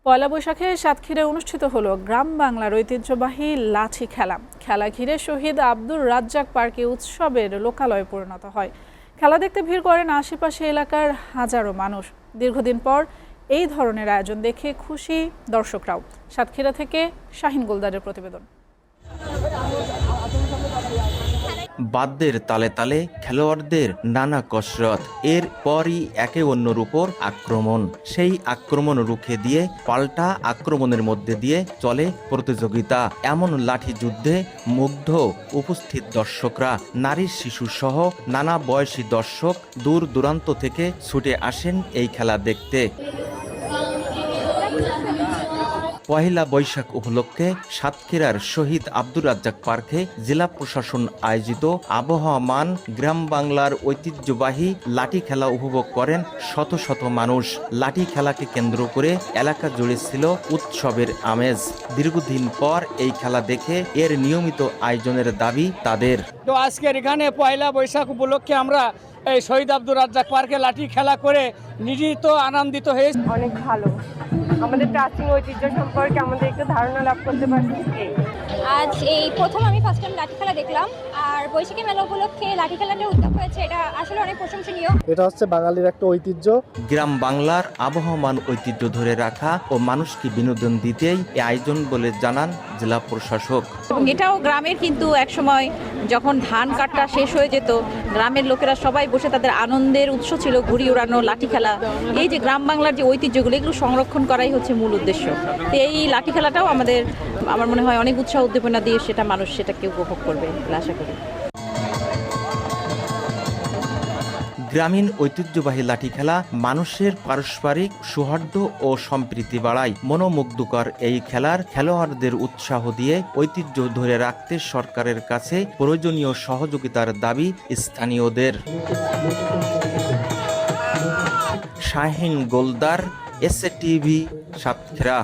পয়লা বৈশাখে সাতক্ষীরায় অনুষ্ঠিত হলো গ্রাম বাংলার ঐতিহ্যবাহী লাঠি খেলা। খেলা ঘিরে শহীদ আব্দুর রাজ্জাক পার্কে উৎসবের লোকালয়ে পরিণত হয়। খেলা দেখতে ভিড় করেন আশেপাশে এলাকার হাজারো মানুষ। দীর্ঘদিন পর এই ধরনের আয়োজন দেখে খুশি দর্শকরাও। সাতক্ষীরা থেকে শাহিন গোলদারের প্রতিবেদন। বাদ্যের তালে তালে খেলোয়াড়দের নানা কসরত, এর পরই একে অন্যের উপর আক্রমণ। সেই আক্রমণ রুখে দিয়ে পাল্টা আক্রমণের মধ্যে দিয়ে চলে প্রতিযোগিতা। এমন লাঠি যুদ্ধে মুগ্ধ উপস্থিত দর্শকরা। নারী শিশু সহ নানা বয়সী দর্শক দূর দূরান্ত থেকে ছুটে আসেন এই খেলা দেখতে। পহেলা বৈশাখ উপলক্ষে সাতক্ষীরার শহীদ আব্দুর রাজ্জাক পার্কে জেলা প্রশাসন আয়োজিত আবহমান গ্রাম বাংলার ঐতিহ্যবাহী লাঠি খেলা উপভোগ করেন শত শত মানুষ। লাঠি খেলাকে কেন্দ্র করে এলাকা জুড়ে ছিল উৎসবের আমেজ। দীর্ঘদিন পর এই খেলা দেখে এর নিয়মিত আয়োজনের দাবি তাদের। তো আজকের এখানে পয়লা বৈশাখ উপলক্ষে আমরা এই শহীদ আব্দুর রাজ্জাক পার্কে লাঠি খেলা করে নিজেই আনন্দিত হয়েছে। অনেক ভালো, আমাদের প্রাচীন ঐতিহ্য সম্পর্কে আমাদের একটু ধারণা লাভ করতে পারছি। আজ এই প্রথম আমি ফার্স্ট টাইম লাঠি খেলা দেখলাম, আর বৈশাখী মেলা উপলক্ষে লাঠি খেলার উদ্যোগ হয়েছে, এটা আসলে অনেক প্রশংসনীয়। এটা হচ্ছে বাঙালির একটা ঐতিহ্য। গ্রাম বাংলার আবহমান ঐতিহ্য ধরে রাখা ও মানুষকে বিনোদন দিতেই এই আয়োজন বলে জানান জেলা প্রশাসক। এবং এটাও গ্রামের, কিন্তু একসময় যখন ধান কাটা শেষ হয়ে যেত, গ্রামের লোকেরা সবাই বসে তাদের আনন্দের উৎস ছিল ঘুড়ি ওড়ানো, লাঠি খেলা। এই যে গ্রাম বাংলার যে ঐতিহ্যগুলো, এগুলো সংরক্ষণ করাই হচ্ছে মূল উদ্দেশ্য। তো এই লাঠি খেলাটাও আমার মনে হয় অনেক উৎসাহ উদ্দীপনা দিয়ে মানুষ সেটাকে উপভোগ করবে আশা করি। গ্রামীণ ঐতিহ্যবাহী লাঠি খেলা মানুষের পারস্পরিক সৌহার্দ্য ও সম্প্রীতি বাড়ায়। মনোমুগ্ধকর এই খেলার খেলোয়াড়দের উৎসাহ দিয়ে ঐতিহ্য ধরে রাখতে সরকারের কাছে প্রয়োজনীয় সহযোগিতার দাবি স্থানীয়দের। Shahin Goldar, SA TV, Satkhira.